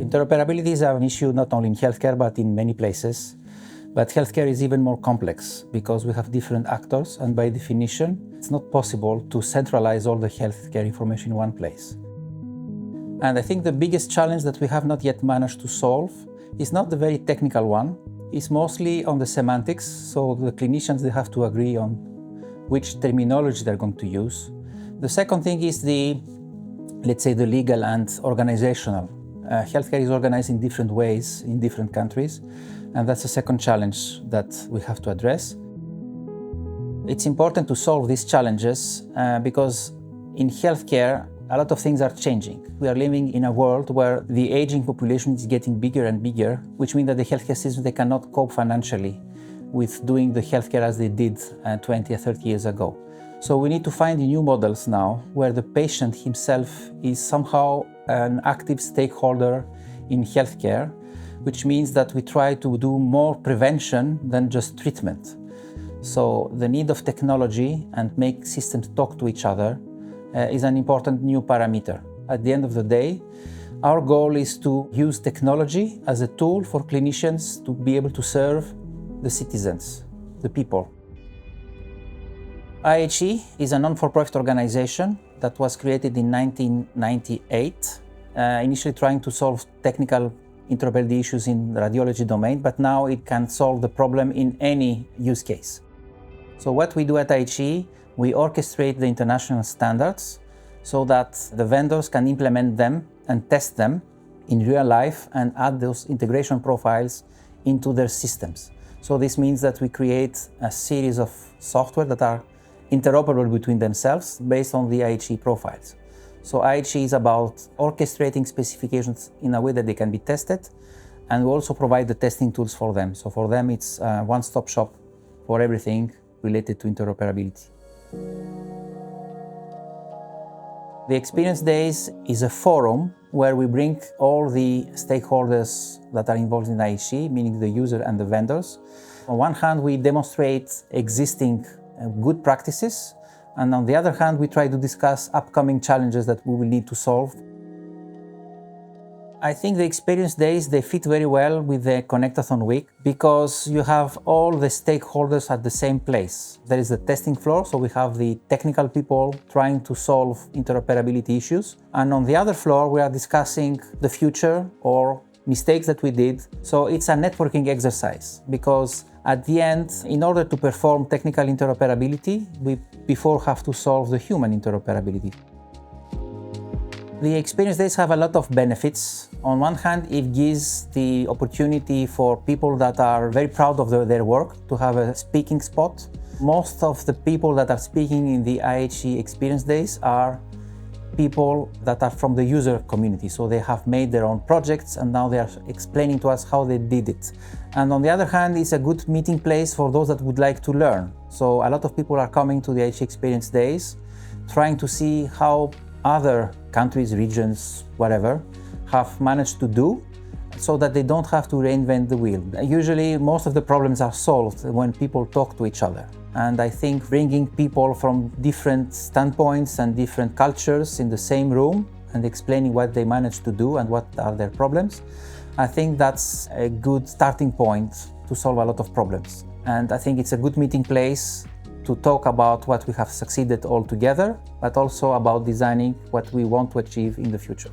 Interoperability is an issue not only in healthcare but in many places. But healthcare is even more complex because we have different actors, and by definition, it's not possible to centralize all the healthcare information in one place. And I think the biggest challenge that we have not yet managed to solve is not the very technical one. It's mostly on the semantics, so the clinicians, they have to agree on which terminology they're going to use. The second thing is let's say, the legal and organizational. Healthcare is organized in different ways in different countries, and that's a second challenge that we have to address. It's important to solve these challenges because in healthcare, a lot of things are changing. We are living in a world where the aging population is getting bigger and bigger, which means that the healthcare systems, they cannot cope financially with doing the healthcare as they did 20 or 30 years ago. So we need to find new models now where the patient himself is somehow an active stakeholder in healthcare, which means that we try to do more prevention than just treatment. So the need of technology and make systems talk to each other is an important new parameter. At the end of the day, our goal is to use technology as a tool for clinicians to be able to serve the citizens, the people. IHE is a non-for-profit organization that was created in 1998, initially trying to solve technical interoperability issues in the radiology domain, but now it can solve the problem in any use case. So what we do at IHE, we orchestrate the international standards so that the vendors can implement them and test them in real life and add those integration profiles into their systems. So this means that we create a series of software that are interoperable between themselves based on the IHE profiles. So IHE is about orchestrating specifications in a way that they can be tested, and we also provide the testing tools for them. So for them, it's a one-stop shop for everything related to interoperability. The Experience Days is a forum where we bring all the stakeholders that are involved in IHE, meaning the user and the vendors. On one hand, we demonstrate existing good practices, and on the other hand, we try to discuss upcoming challenges that we will need to solve. I think the Experience Days, they fit very well with the Connectathon week because you have all the stakeholders at the same place. There is the testing floor, so we have the technical people trying to solve interoperability issues. And on the other floor, we are discussing the future or mistakes that we did. So it's a networking exercise because at the end, in order to perform technical interoperability, we before have to solve the human interoperability. The Experience Days have a lot of benefits. On one hand, it gives the opportunity for people that are very proud of their work to have a speaking spot. Most of the people that are speaking in the IHE Experience Days are people that are from the user community. So they have made their own projects and now they are explaining to us how they did it. And on the other hand, it's a good meeting place for those that would like to learn. So a lot of people are coming to the IHE Experience Days, trying to see how other countries, regions, whatever, have managed to do so that they don't have to reinvent the wheel. Usually, most of the problems are solved when people talk to each other. And I think bringing people from different standpoints and different cultures in the same room and explaining what they managed to do and what are their problems, I think that's a good starting point to solve a lot of problems. And I think it's a good meeting place to talk about what we have succeeded all together, but also about designing what we want to achieve in the future.